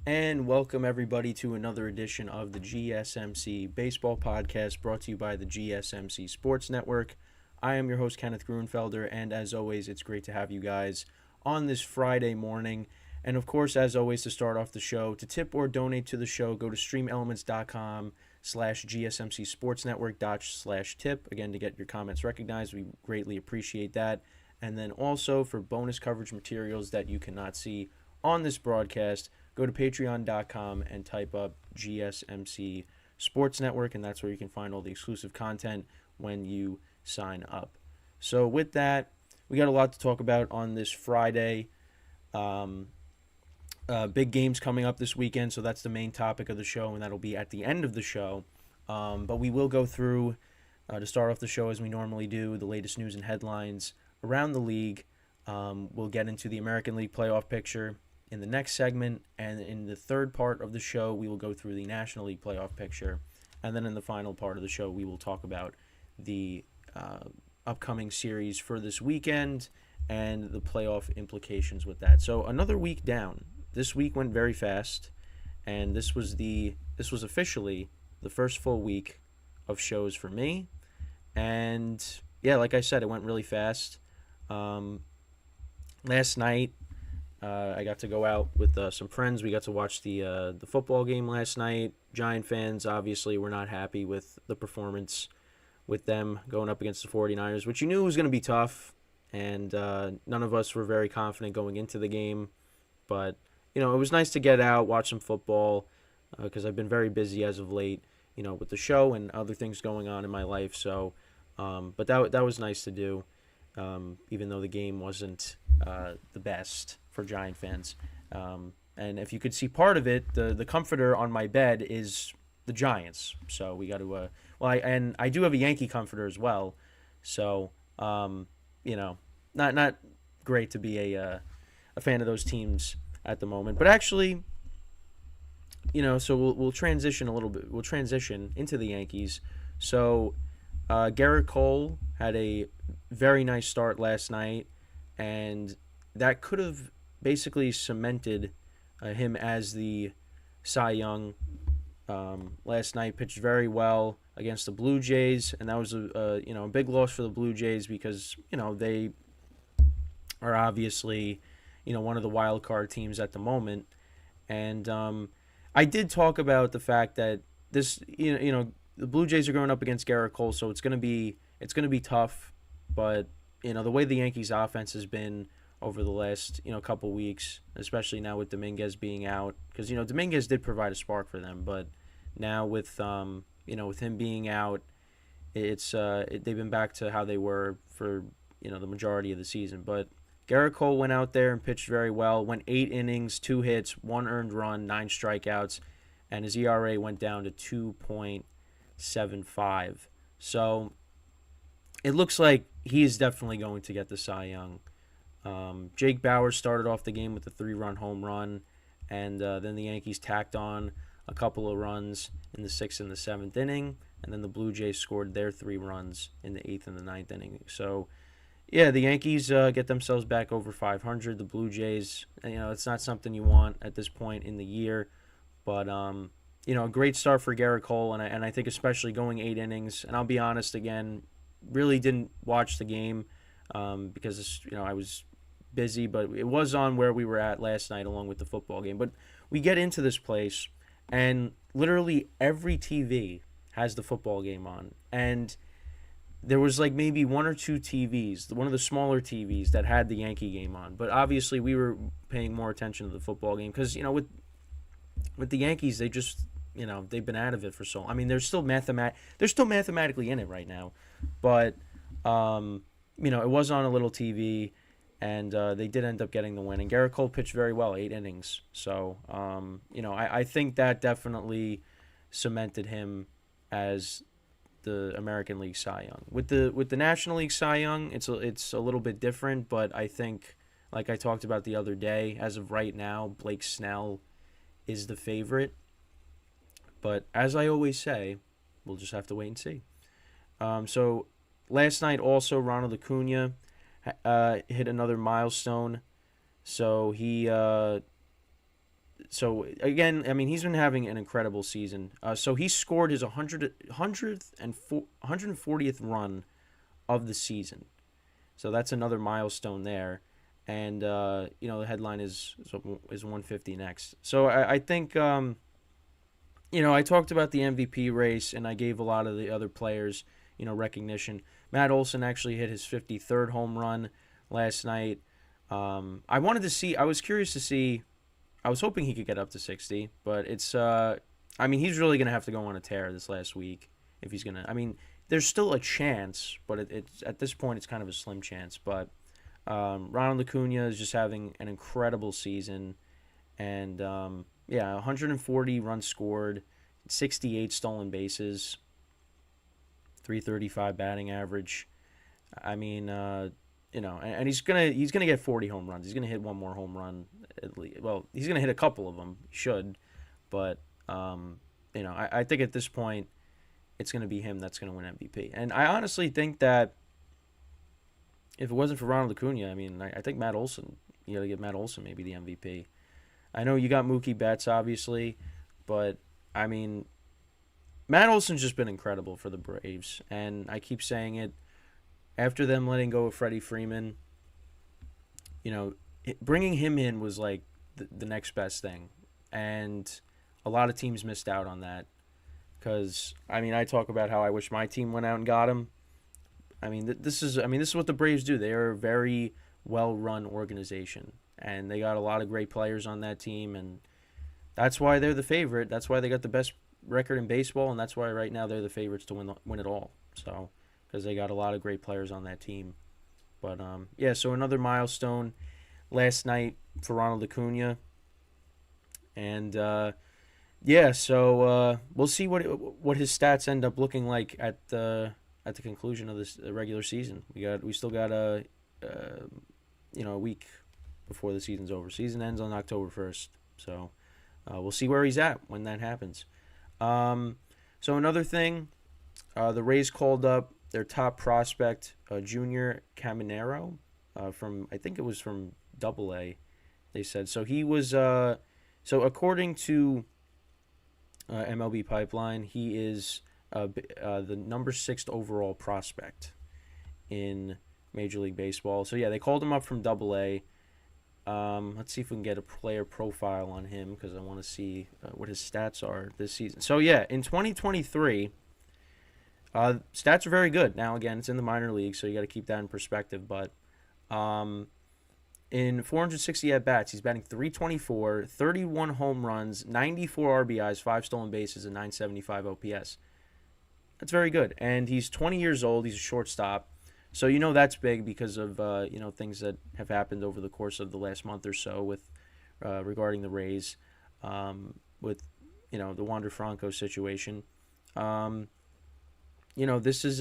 And welcome everybody to another edition of the GSMC Baseball Podcast brought to you by the GSMC Sports Network. I am your host, Kenneth Grunfelder, and as always, it's great to have you guys on this Friday morning. And of course, as always, to start off the show, to tip or donate to the show, go to streamelements.com/GSMC Sports Network/tip. Again, to get your comments recognized, we greatly appreciate that. And then also for bonus coverage materials that you cannot see on this broadcast, go to patreon.com and type up GSMC Sports Network, and that's where you can find all the exclusive content when you sign up. So with that, we got a lot to talk about on this Friday. Big games coming up this weekend, so that's the main topic of the show, and that'll be at the end of the show. But we will go through, to start off the show as we normally do, the latest news and headlines around the league. We'll get into the American League playoff picture in the next segment, and in the third part of the show, we will go through the National League playoff picture, and then in the final part of the show, we will talk about the upcoming series for this weekend and the playoff implications with that. So another week down. This week went very fast, and this was officially the first full week of shows for me, and yeah, like I said, it went really fast. Last night, I got to go out with some friends. We got to watch the football game last night. Giant fans obviously were not happy with the performance with them going up against the 49ers, which you knew was going to be tough, and none of us were very confident going into the game. But, it was nice to get out, watch some football, because I've been very busy as of late, with the show and other things going on in my life. So, but that was nice to do, even though the game wasn't the best for Giant fans. And if you could see part of it, the comforter on my bed is the Giants. So we got to I do have a Yankee comforter as well. So not great to be a fan of those teams at the moment. But actually, so we'll transition a little bit. We'll transition into the Yankees. So Garrett Cole had a very nice start last night, and that could have basically cemented him as the Cy Young. Last night pitched very well against the Blue Jays, and that was a big loss for the Blue Jays because they are obviously one of the wild card teams at the moment. And I did talk about the fact that this the Blue Jays are going up against Garrett Cole, so it's gonna be tough. But the way the Yankees offense has been over the last couple weeks, especially now with Dominguez being out, because Dominguez did provide a spark for them, but now with with him being out, they've been back to how they were for the majority of the season. But Garrett Cole went out there and pitched very well. Went 8 innings, 2 hits, 1 earned run, 9 strikeouts, and his ERA went down to 2.75. So it looks like he is definitely going to get the Cy Young. Jake Bauer started off the game with a 3-run home run, and then the Yankees tacked on a couple of runs in the 6th and the 7th inning, and then the Blue Jays scored their 3 runs in the 8th and the 9th inning. So, yeah, the Yankees get themselves back over 500. The Blue Jays, it's not something you want at this point in the year, but a great start for Garrett Cole, and I think especially going 8 innings. And I'll be honest again, really didn't watch the game because I was busy, but it was on where we were at last night along with the football game. But we get into this place, and literally every TV has the football game on, and there was like maybe 1 or 2 TVs, one of the smaller TVs that had the Yankee game on. But obviously we were paying more attention to the football game because with the Yankees, they just they've been out of it for so long. I mean, they're still mathematically in it right now, but it was on a little TV, and they did end up getting the win. And Garrett Cole pitched very well, 8 innings. So I think that definitely cemented him as the American League Cy Young. With the National League Cy Young, it's a little bit different, but I think, like I talked about the other day, as of right now, Blake Snell is the favorite. But as I always say, we'll just have to wait and see. So last night also, Ronald Acuna hit another milestone. So he So again, I mean, he's been having an incredible season. So he scored his 140th run of the season. So that's another milestone there. And the headline is 150 next. So I think I talked about the MVP race, and I gave a lot of the other players recognition. Matt Olson actually hit his 53rd home run last night. I was curious to see. I was hoping he could get up to 60, but it's. I mean, he's really gonna have to go on a tear this last week if he's gonna. I mean, there's still a chance, but it's at this point it's kind of a slim chance. But Ronald Acuna is just having an incredible season, and 140 runs scored, 68 stolen bases, 335 batting average. I mean, and he's gonna get 40 home runs. He's gonna hit one more home run at least. Well, he's gonna hit a couple of them. He should, but I think at this point, it's gonna be him that's gonna win MVP. And I honestly think that if it wasn't for Ronald Acuna, I mean, I think Matt Olson. You got to give Matt Olson maybe the MVP. I know you got Mookie Betts, obviously, but I mean, Matt Olson's just been incredible for the Braves, and I keep saying it. After them letting go of Freddie Freeman, bringing him in was like the next best thing, and a lot of teams missed out on that. Because I talk about how I wish my team went out and got him. This is what the Braves do. They are a very well-run organization, and they got a lot of great players on that team, and that's why they're the favorite. That's why they got the best record in baseball, and that's why right now they're the favorites to win it all. So, because they got a lot of great players on that team. But so another milestone last night for Ronald Acuna, and so we'll see what his stats end up looking like at the conclusion of this regular season. We still got a week before the season's over. Season ends on October 1st, so we'll see where he's at when that happens. So another thing, the Rays called up their top prospect, Junior Caminero, from I think it was from AA. They said so. He was so according to MLB Pipeline, he is the number 6 overall prospect in Major League Baseball. So yeah, they called him up from AA. Let's see if we can get a player profile on him because I want to see what his stats are this season. So yeah, in 2023, stats are very good. Now again, it's in the minor league, so you got to keep that in perspective. But in 460 at bats, he's batting .324, 31 home runs, 94 RBIs, 5 stolen bases, and 975 OPS. That's very good. And he's 20 years old. He's a shortstop. So that's big because of things that have happened over the course of the last month or so with regarding the Rays, with the Wander Franco situation. This is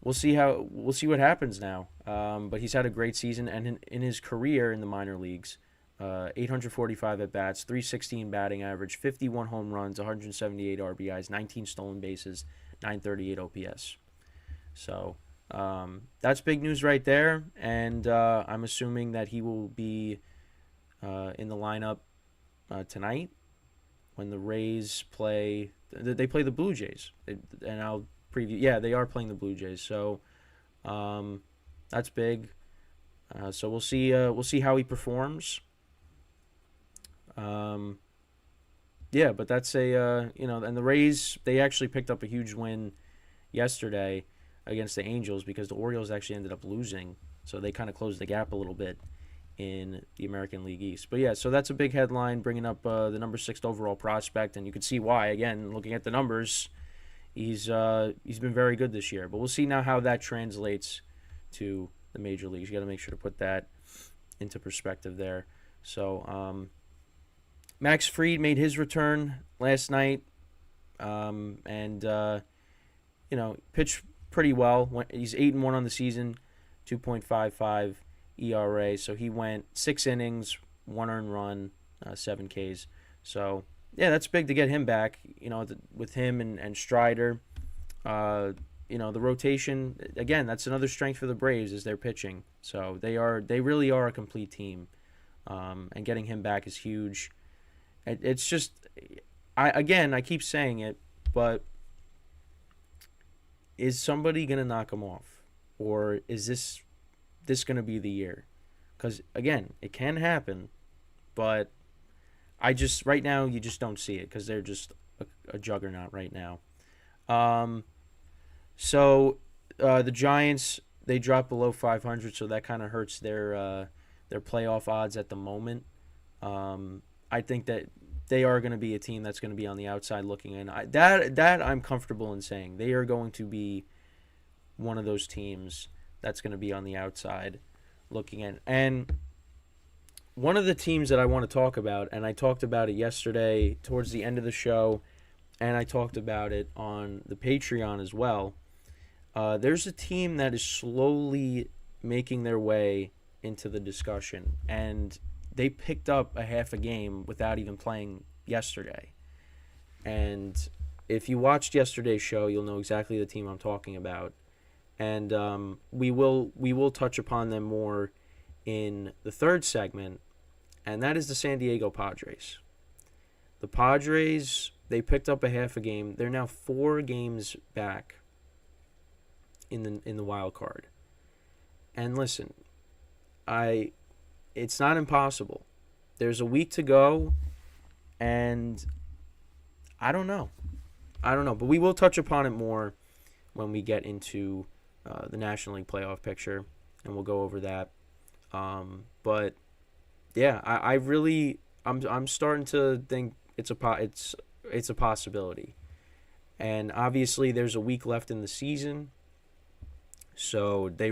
we'll see what happens now. But he's had a great season, and in his career in the minor leagues, 845 at bats, 316 batting average, 51 home runs, 178 RBIs, 19 stolen bases, 938 OPS. So that's big news right there, and I'm assuming that he will be in the lineup tonight when the Rays play. They play the Blue Jays, and I'll preview. Yeah, they are playing the Blue Jays, so that's big. So we'll see. We'll see how he performs. But that's and the Rays, they actually picked up a huge win yesterday against the Angels because the Orioles actually ended up losing, so they kind of closed the gap a little bit in the American League East. But yeah, so that's a big headline, bringing up the number 6 overall prospect, and you can see why. Again, looking at the numbers, he's been very good this year. But we'll see now how that translates to the major leagues. You got to make sure to put that into perspective there. So Max Fried made his return last night, and pitched pretty well. He's 8-1 on the season, 2.55 ERA. So he went 6 innings, 1 earned run, 7 Ks. So yeah, that's big to get him back. With him and Strider, the rotation again. That's another strength for the Braves is their pitching. So they really are a complete team. and getting him back is huge. It's just, I keep saying it, but is somebody gonna knock him off, or is this gonna be the year? Because again, it can happen, but I just right now you just don't see it because they're just a juggernaut right now. Um, the Giants, they dropped below 500, so that kind of hurts their playoff odds at the moment. I think that they are going to be a team that's going to be on the outside looking in. That I'm comfortable in saying they are going to be one of those teams that's going to be on the outside looking in. And one of the teams that I want to talk about, and I talked about it yesterday towards the end of the show, and I talked about it on the Patreon as well. There's a team that is slowly making their way into the discussion, and they picked up a half a game without even playing yesterday. And if you watched yesterday's show, you'll know exactly the team I'm talking about. And we will touch upon them more in the third segment, and that is the San Diego Padres. The Padres, they picked up a half a game. They're now 4 games back in the wild card. And listen, it's not impossible. There's a week to go, and I don't know. But we will touch upon it more when we get into the National League playoff picture, and we'll go over that. But yeah, I'm starting to think it's a possibility. And obviously there's a week left in the season, so they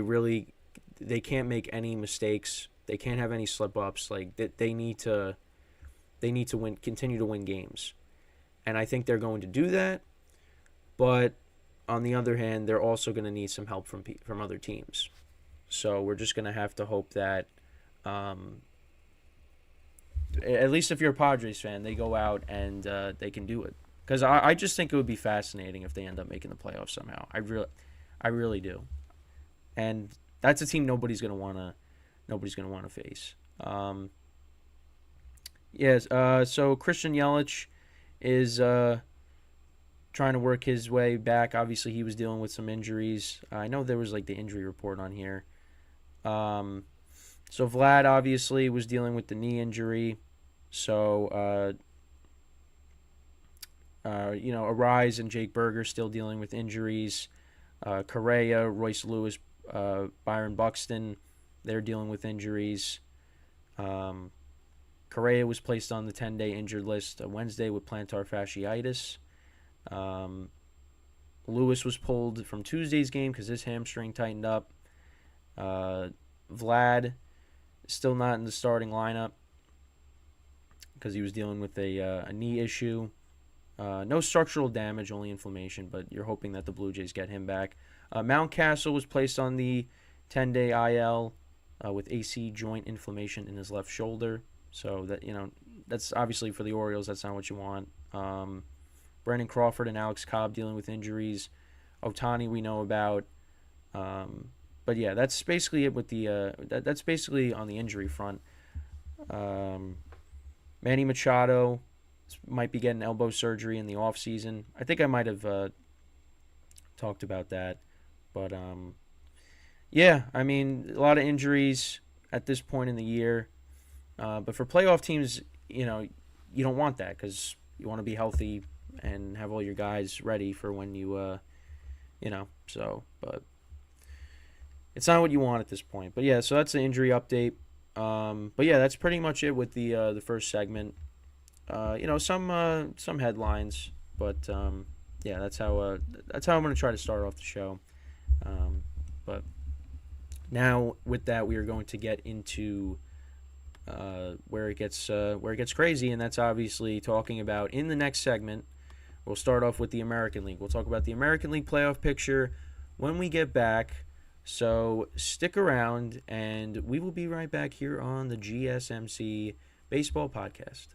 can't make any mistakes. They can't have any slip ups. Like they need to continue to win games, and I think they're going to do that. But on the other hand, they're also going to need some help from other teams. So we're just going to have to hope that, at least if you're a Padres fan, they go out and they can do it. Because I just think it would be fascinating if they end up making the playoffs somehow. I really do. And that's a team nobody's gonna wanna face. So Christian Yelich is trying to work his way back. Obviously, he was dealing with some injuries. I know there was like the injury report on here. So Vlad obviously was dealing with the knee injury. So Arise and Jake Berger still dealing with injuries. Correa, Royce Lewis, Byron Buxton, they're dealing with injuries. Correa was placed on the 10-day injured list Wednesday with plantar fasciitis. Lewis was pulled from Tuesday's game because his hamstring tightened up. Vlad still not in the starting lineup because he was dealing with a knee issue. No structural damage, only inflammation, but you're hoping that the Blue Jays get him back. Mountcastle was placed on the 10-day IL with AC joint inflammation in his left shoulder. So that's obviously for the Orioles. That's not what you want. Brandon Crawford and Alex Cobb dealing with injuries. Ohtani we know about. But yeah, that's basically it with the that's basically on the injury front. Manny Machado might be getting elbow surgery in the off season. I think I might have talked about that, but yeah, I mean a lot of injuries at this point in the year. But for playoff teams, you don't want that because you want to be healthy and have all your guys ready for when but it's not what you want at this point. But yeah, so that's the injury update. But yeah, that's pretty much it with the first segment. Some headlines, but yeah, that's how I'm going to try to start off the show. But now with that, we are going to get into where it gets crazy, and that's obviously talking about in the next segment. We'll start off with the American League. We'll talk about the American League playoff picture when we get back. So stick around, and we will be right back here on the GSMC Baseball Podcast.